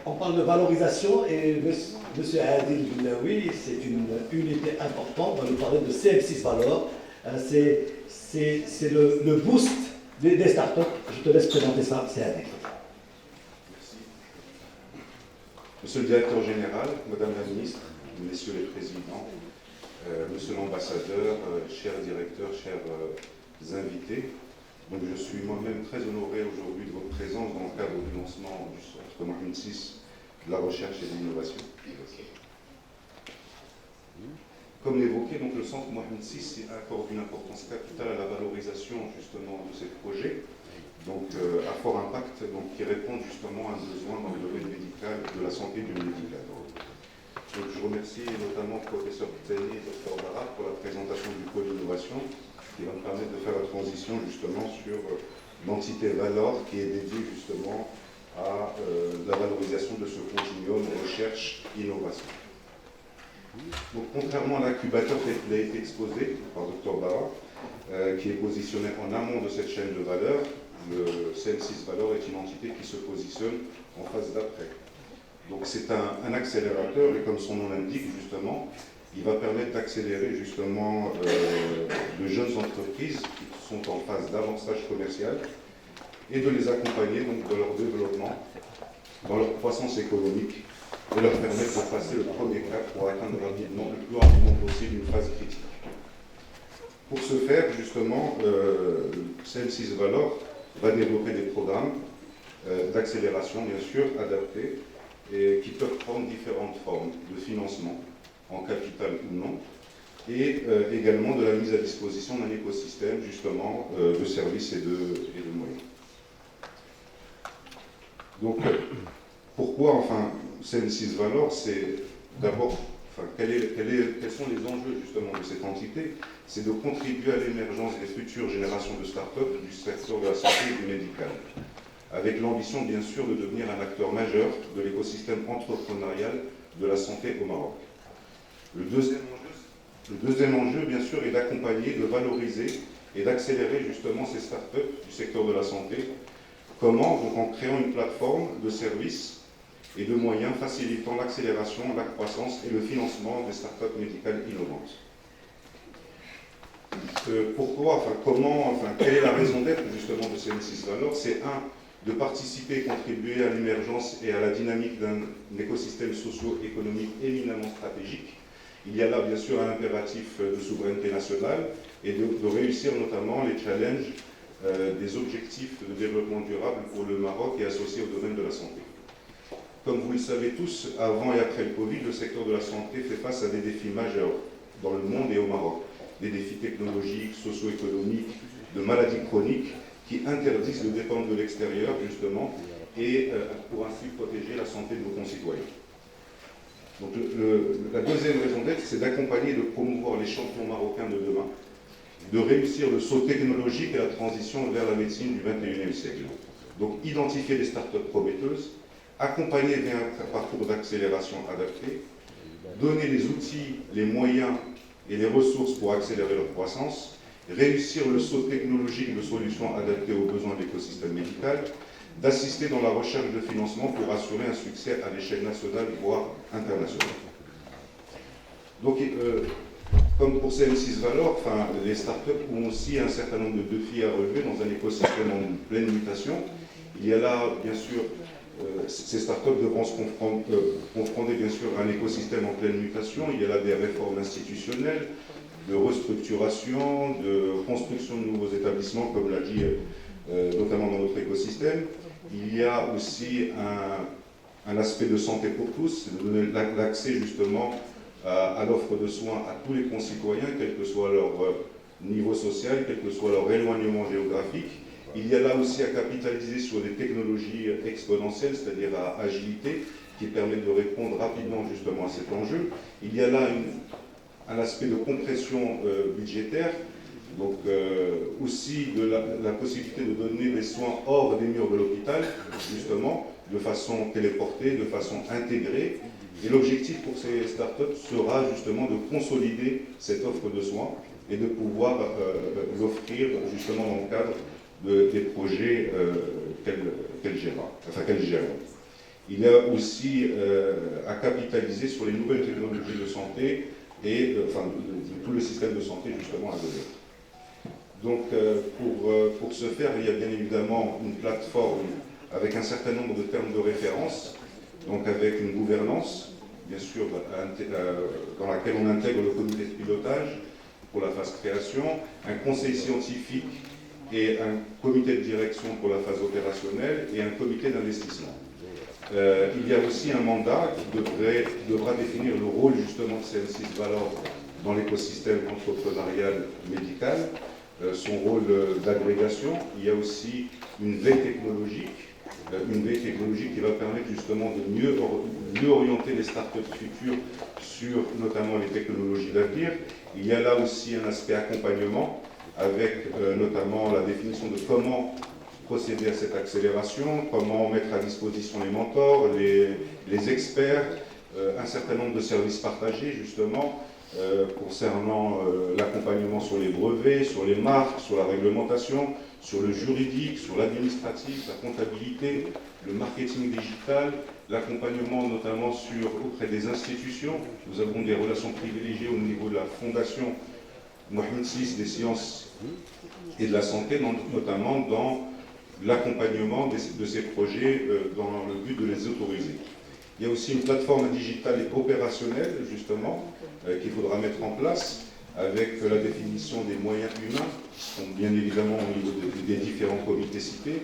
On parle de valorisation et M. Adil Bounaoui, c'est une unité importante. On va nous parler de CM6 Valor. C'est le boost des startups. Je te laisse présenter ça, c'est Adil. Merci. Monsieur le directeur général, Madame la ministre, Messieurs les présidents, Monsieur l'ambassadeur, chers directeurs, chers invités. Donc je suis moi-même très honoré aujourd'hui de votre présence dans le cadre du lancement du centre Mohamed VI de la recherche et de l'innovation. Comme évoqué, donc, le centre Mohamed VI accorde une importance capitale à la valorisation justement de ces projets, donc à fort impact, donc, qui répondent justement à un besoin dans le domaine médical, de la santé et du médical. Donc je remercie notamment le professeur Teni et le Dr Barra pour la présentation du pôle innovation, qui va me permettre de faire la transition justement sur l'entité Valor qui est dédiée justement à la valorisation de ce continuum recherche-innovation. Donc contrairement à l'incubateur qui a été exposé par Dr Barra, qui est positionné en amont de cette chaîne de valeur, le CN6 Valor est une entité qui se positionne en phase d'après. Donc c'est un accélérateur et comme son nom l'indique justement, il va permettre d'accélérer justement de jeunes entreprises qui sont en phase d'avancage commercial et de les accompagner donc dans leur développement, dans leur croissance économique et leur permettre de passer le premier cap pour atteindre rapidement, le plus rapidement possible une phase critique. Pour ce faire, justement, CN6 Valor va développer des programmes d'accélération, bien sûr, adaptés et qui peuvent prendre différentes formes de financement, en capital ou non, et également de la mise à disposition d'un écosystème justement de services et de moyens. Donc pourquoi enfin CN6 Valor, c'est d'abord quels sont les enjeux justement de cette entité? C'est de contribuer à l'émergence des futures générations de start-up du secteur de la santé et du médical, avec l'ambition bien sûr de devenir un acteur majeur de l'écosystème entrepreneurial de la santé au Maroc. Le deuxième enjeu, bien sûr, est d'accompagner, de valoriser et d'accélérer justement ces startups du secteur de la santé. Comment? Donc en créant une plateforme de services et de moyens facilitant l'accélération, la croissance et le financement des startups médicales innovantes. Pourquoi? Quelle est la raison d'être justement de CN6 Valor? C'est de participer et contribuer à l'émergence et à la dynamique d'un écosystème socio-économique éminemment stratégique. Il y a là bien sûr un impératif de souveraineté nationale et de réussir notamment les challenges des objectifs de développement durable pour le Maroc et associés au domaine de la santé. Comme vous le savez tous, avant et après le Covid, le secteur de la santé fait face à des défis majeurs dans le monde et au Maroc. Des défis technologiques, socio-économiques, de maladies chroniques qui interdisent de dépendre de l'extérieur justement et pour ainsi protéger la santé de nos concitoyens. Donc la deuxième raison d'être, c'est d'accompagner et de promouvoir les champions marocains de demain, de réussir le saut technologique et la transition vers la médecine du XXIe siècle. Donc identifier des startups prometteuses, accompagner vers un parcours d'accélération adapté, donner les outils, les moyens et les ressources pour accélérer leur croissance, réussir le saut technologique de solutions adaptées aux besoins de l'écosystème médical, d'assister dans la recherche de financement pour assurer un succès à l'échelle nationale, voire internationale. Donc, comme pour CN6 Valor, les startups ont aussi un certain nombre de défis à relever dans un écosystème en pleine mutation. Il y a là, bien sûr, ces startups devront se confronter bien sûr à un écosystème en pleine mutation. Il y a là des réformes institutionnelles, de restructuration, de construction de nouveaux établissements, comme l'a dit notamment dans notre écosystème. Il y a aussi un aspect de santé pour tous, de donner l'accès justement à l'offre de soins à tous les concitoyens, quel que soit leur niveau social, quel que soit leur éloignement géographique. Il y a là aussi à capitaliser sur des technologies exponentielles, c'est-à-dire à agilité, qui permettent de répondre rapidement justement à cet enjeu. Il y a là un aspect de compression budgétaire, donc aussi de la possibilité de donner des soins hors des murs de l'hôpital, justement, de façon téléportée, de façon intégrée. Et l'objectif pour ces startups sera justement de consolider cette offre de soins et de pouvoir l'offrir justement dans le cadre des projets qu'elles gèrent. Il y a aussi à capitaliser sur les nouvelles technologies de santé et enfin, de tout le système de santé justement à venir. Donc pour ce faire, il y a bien évidemment une plateforme avec un certain nombre de termes de référence, donc avec une gouvernance, bien sûr, dans laquelle on intègre le comité de pilotage pour la phase création, un conseil scientifique et un comité de direction pour la phase opérationnelle et un comité d'investissement. Il y a aussi un mandat qui devra définir le rôle justement de CM6 Valor dans l'écosystème entrepreneurial médical, son rôle d'agrégation. Il y a aussi une veille technologique qui va permettre justement de mieux orienter les startups futures sur notamment les technologies d'avenir. Il y a là aussi un aspect accompagnement avec notamment la définition de comment procéder à cette accélération, comment mettre à disposition les mentors, les experts, un certain nombre de services partagés justement concernant l'accompagnement sur les brevets, sur les marques, sur la réglementation, sur le juridique, sur l'administratif, la comptabilité, le marketing digital, l'accompagnement notamment auprès des institutions. Nous avons des relations privilégiées au niveau de la fondation Mohamed VI des sciences et de la santé, notamment dans l'accompagnement de ces projets dans le but de les autoriser. Il y a aussi une plateforme digitale et opérationnelle, justement, qu'il faudra mettre en place avec la définition des moyens humains, donc bien évidemment au niveau des différents comités cités,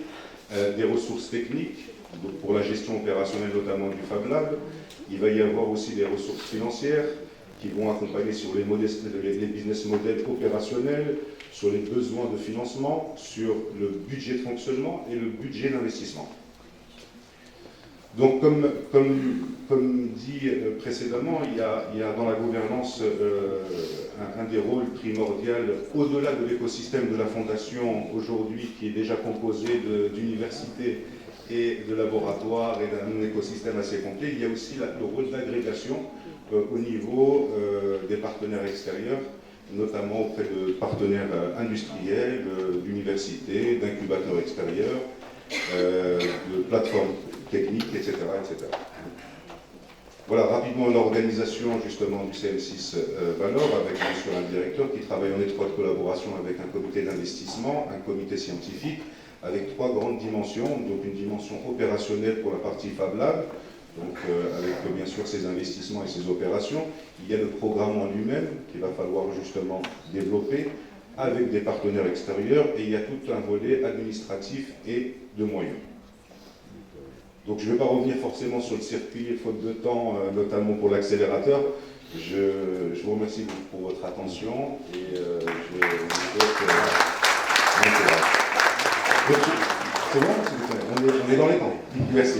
des ressources techniques, donc pour la gestion opérationnelle notamment du Fab Lab. Il va y avoir aussi des ressources financières qui vont accompagner sur les business models opérationnels, sur les besoins de financement, sur le budget de fonctionnement et le budget d'investissement. Donc, comme dit précédemment, il y a dans la gouvernance un des rôles primordiaux, au-delà de l'écosystème de la Fondation aujourd'hui, qui est déjà composé d'universités et de laboratoires et d'un écosystème assez complet. Il y a aussi le rôle d'agrégation au niveau des partenaires extérieurs, notamment auprès de partenaires industriels, d'universités, d'incubateurs extérieurs, de plateformes techniques, etc., etc. Voilà rapidement l'organisation justement du CM6 Valor, avec bien sûr un directeur qui travaille en étroite collaboration avec un comité d'investissement, un comité scientifique, avec 3 grandes dimensions. Donc une dimension opérationnelle pour la partie Fab Lab, donc avec bien sûr ses investissements et ses opérations. Il y a le programme en lui-même qu'il va falloir justement développer avec des partenaires extérieurs, et il y a tout un volet administratif et de moyens. Donc je ne vais pas revenir forcément sur le circuit, faute de temps, notamment pour l'accélérateur. Je vous remercie pour votre attention et je vous souhaite bon courage. C'est bon, on est dans les temps. Merci.